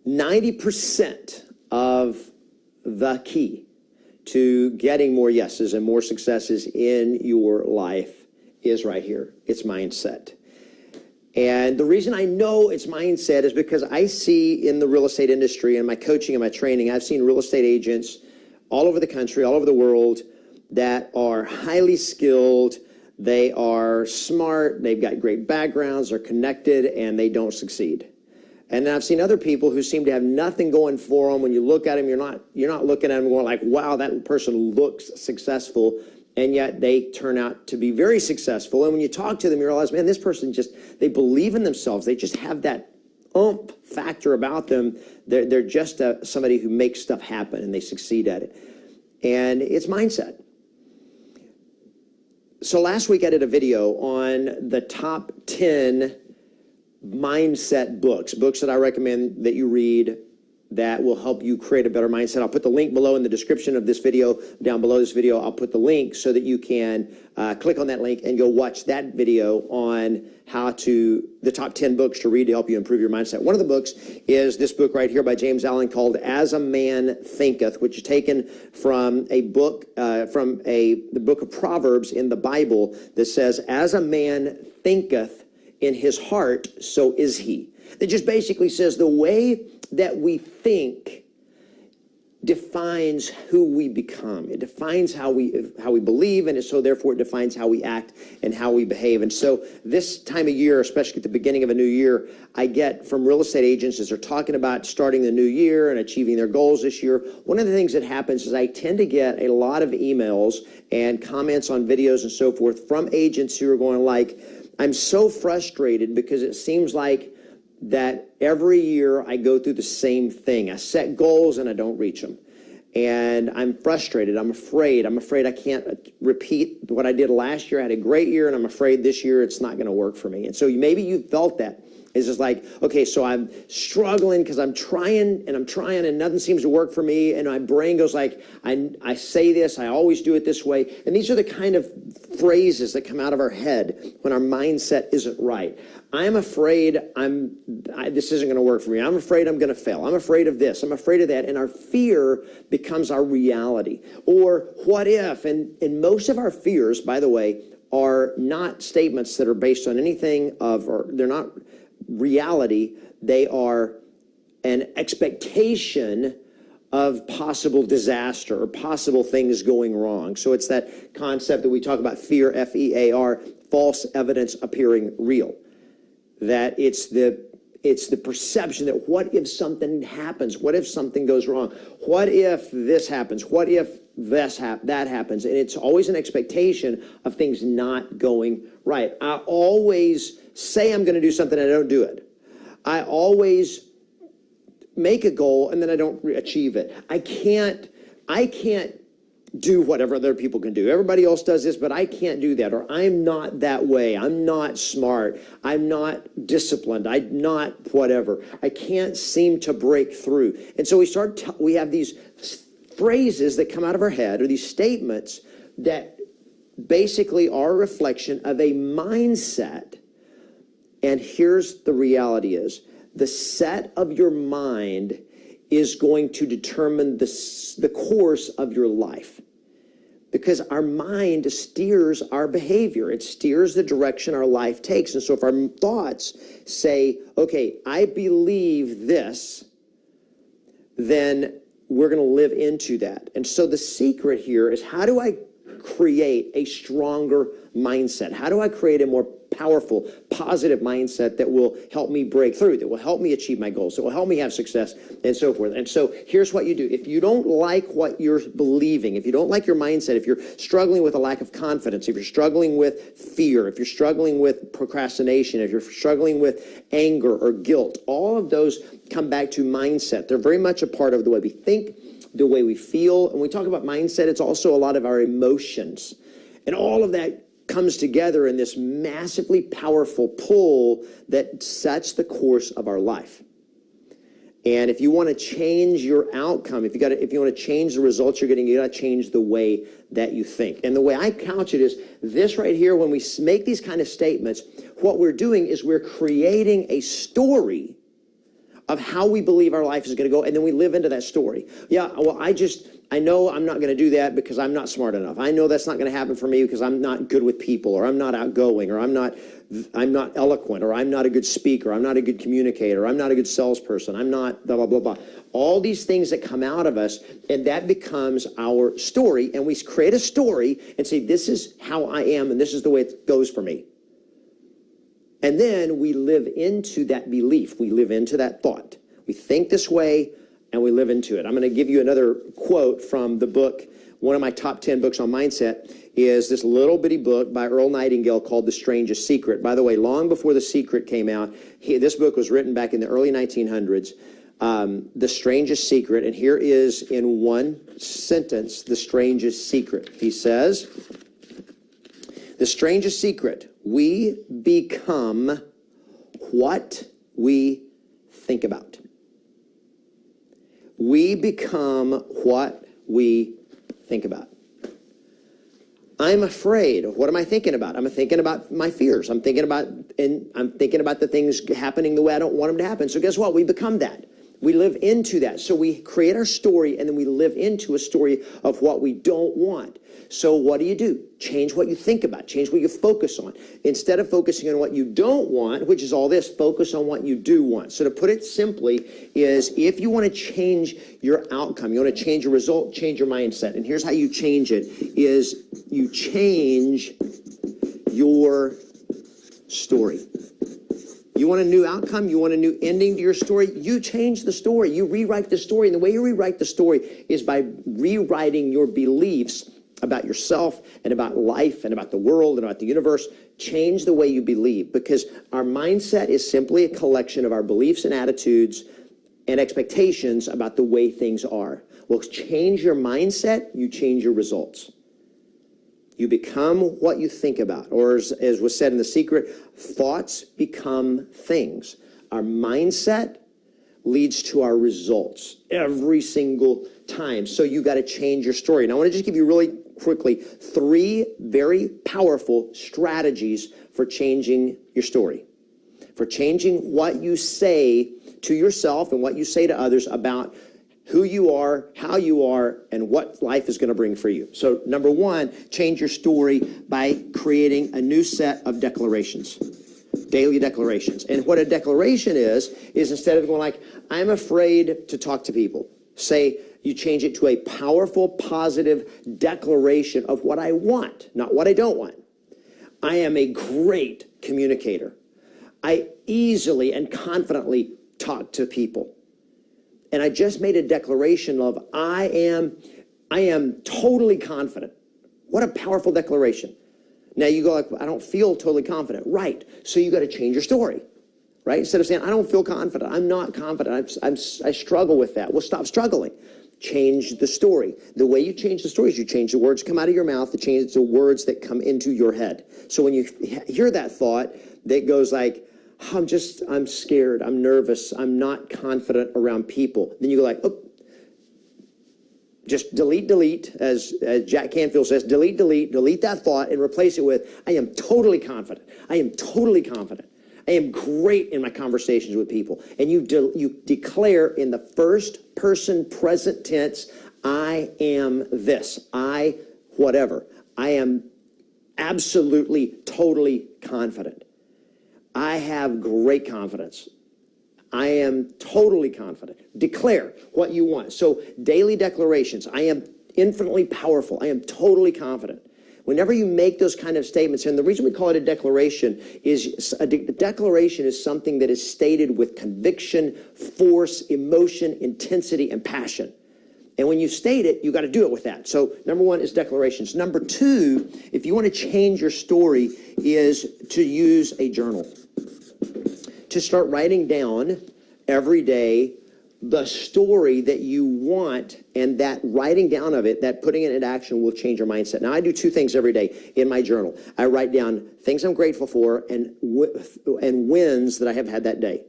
90% of the key to getting more yeses and more successes in your life is right here. It's mindset. And the reason I know it's mindset is because I see in the real estate industry and my coaching and my training, I've seen real estate agents all over the country, all over the world that are highly skilled, they are smart, they've got great backgrounds, they're connected, and they don't succeed. And then I've seen other people who seem to have nothing going for them. When you look at them, you're not looking at them going like, wow, that person looks successful, and yet they turn out to be very successful. And when you talk to them, you realize, man, this person they believe in themselves. They just have that oomph factor about them. They're just somebody who makes stuff happen, and they succeed at it. And it's mindset. So last week I did a video on the top 10 mindset books that I recommend that you read that will help you create a better mindset. I'll put the link below in the description of this video. Down below this video, I'll put the link so that you can click on that link and go watch that video on the top 10 books to read to help you improve your mindset. One of the books is this book right here by James Allen called As a Man Thinketh, which is taken from a book, the book of Proverbs in the Bible that says, as a man thinketh in his heart, so is he. It just basically says the way that we think defines who we become. It defines how we believe, and so therefore it defines how we act and how we behave. And so this time of year, especially at the beginning of a new year, I get from real estate agents as they're talking about starting the new year and achieving their goals this year, one of the things that happens is I tend to get a lot of emails and comments on videos and so forth from agents who are going like, I'm so frustrated because it seems like that every year I go through the same thing. I set goals and I don't reach them. And I'm frustrated. I'm afraid I can't repeat what I did last year. I had a great year, and I'm afraid this year it's not going to work for me. And so maybe you felt that. It's just like, okay, so I'm struggling because I'm trying and nothing seems to work for me. And my brain goes like, I say this, I always do it this way. And these are the kind of phrases that come out of our head when our mindset isn't right. I'm afraid this isn't going to work for me. I'm afraid I'm going to fail. I'm afraid of this. I'm afraid of that. And our fear becomes our reality. Or what if? And most of our fears, by the way, are not statements that are based on anything or they're not reality. They are an expectation of possible disaster or possible things going wrong. So it's that concept that we talk about fear, F-E-A-R, false evidence appearing real. That it's the perception that what if something happens? What if something goes wrong? What if this happens? What if that happens? And it's always an expectation of things not going right. I always say I'm going to do something and I don't do it. I always make a goal and then I don't achieve it. I can't do whatever other people can do. Everybody else does this, but I can't do that. Or I'm not that way. I'm not smart. I'm not disciplined. I'm not whatever. I can't seem to break through. And so we have these phrases that come out of our head, or these statements that basically are a reflection of a mindset. And here's the reality is, the set of your mind is going to determine the course of your life. Because our mind steers our behavior. It steers the direction our life takes. And so if our thoughts say, okay, I believe this, then we're going to live into that. And so the secret here is, how do I create a stronger mindset? How do I create a more powerful, positive mindset that will help me break through, that will help me achieve my goals, that will help me have success, and so forth? And so here's what you do. If you don't like what you're believing, if you don't like your mindset, if you're struggling with a lack of confidence, if you're struggling with fear, if you're struggling with procrastination, if you're struggling with anger or guilt, all of those come back to mindset. They're very much a part of the way we think, the way we feel. And when we talk about mindset, it's also a lot of our emotions. And all of that comes together in this massively powerful pull that sets the course of our life. And if you want to change your outcome, if you want to change the results you're getting, you got to change the way that you think. And the way I couch it is this right here. When we make these kind of statements, what we're doing is we're creating a story of how we believe our life is going to go, and then we live into that story. Yeah, well, I know I'm not going to do that because I'm not smart enough. I know that's not going to happen for me because I'm not good with people, or I'm not outgoing, or I'm not eloquent, or I'm not a good speaker, I'm not a good communicator, I'm not a good salesperson, I'm not blah, blah, blah, blah. All these things that come out of us, and that becomes our story, and we create a story and say, this is how I am, and this is the way it goes for me. And then we live into that belief. We live into that thought. We think this way, and we live into it. I'm going to give you another quote from the book. One of my top 10 books on mindset is this little bitty book by Earl Nightingale called The Strangest Secret. By the way, long before The Secret came out, this book was written back in the early 1900s. The Strangest Secret, and here is in one sentence the strangest secret. He says, the strangest secret, we become what we think about. We become what we think about. I'm afraid. What am I thinking about? I'm thinking about my fears. I'm thinking about the things happening the way I don't want them to happen. So guess what? We become that. We live into that. So we create our story, and then we live into a story of what we don't want. So what do? Change what you think about. Change what you focus on. Instead of focusing on what you don't want, which is all this, focus on what you do want. So to put it simply is, if you want to change your outcome, you want to change your result, change your mindset. And here's how you change it, is you change your story. You want a new outcome? You want a new ending to your story? You change the story. You rewrite the story. And the way you rewrite the story is by rewriting your beliefs about yourself and about life and about the world and about the universe. Change the way you believe, because our mindset is simply a collection of our beliefs and attitudes and expectations about the way things are. Well, change your mindset, you change your results. You become what you think about, or as was said in The Secret, thoughts become things. Our mindset leads to our results every single time. So you got to change your story. And I want to just give you really quickly 3 very powerful strategies for changing your story, for changing what you say to yourself and what you say to others about who you are, how you are, and what life is going to bring for you. So number 1, change your story by creating a new set of declarations, daily declarations. And what a declaration is instead of going like, I'm afraid to talk to people, say, you change it to a powerful, positive declaration of what I want, not what I don't want. I am a great communicator. I easily and confidently talk to people. And I just made a declaration of I am totally confident. What a powerful declaration. Now you go like, I don't feel totally confident. Right. So you got to change your story. Right? Instead of saying, I don't feel confident. I'm not confident. I struggle with that. Well, stop struggling. Change the story. The way you change the story is you change the words that come out of your mouth, to change the words that come into your head. So when you hear that thought that goes like, I'm scared, I'm nervous, I'm not confident around people, then you go like, oh, just delete, as Jack Canfield says, delete that thought and replace it with, I am totally confident. I am totally confident. I am great in my conversations with people. And you declare in the first person present tense, I am this, whatever. I am absolutely, totally confident. I have great confidence. I am totally confident. Declare what you want. So daily declarations. I am infinitely powerful. I am totally confident. Whenever you make those kind of statements, and the reason we call it a declaration is a declaration is something that is stated with conviction, force, emotion, intensity, and passion. And when you state it, you got to do it with that. So number 1 is declarations. Number 2, if you want to change your story, is to use a journal. To start writing down every day the story that you want, and that writing down of it, that putting it into action will change your mindset. Now, I do 2 things every day in my journal. I write down things I'm grateful for and wins that I have had that day.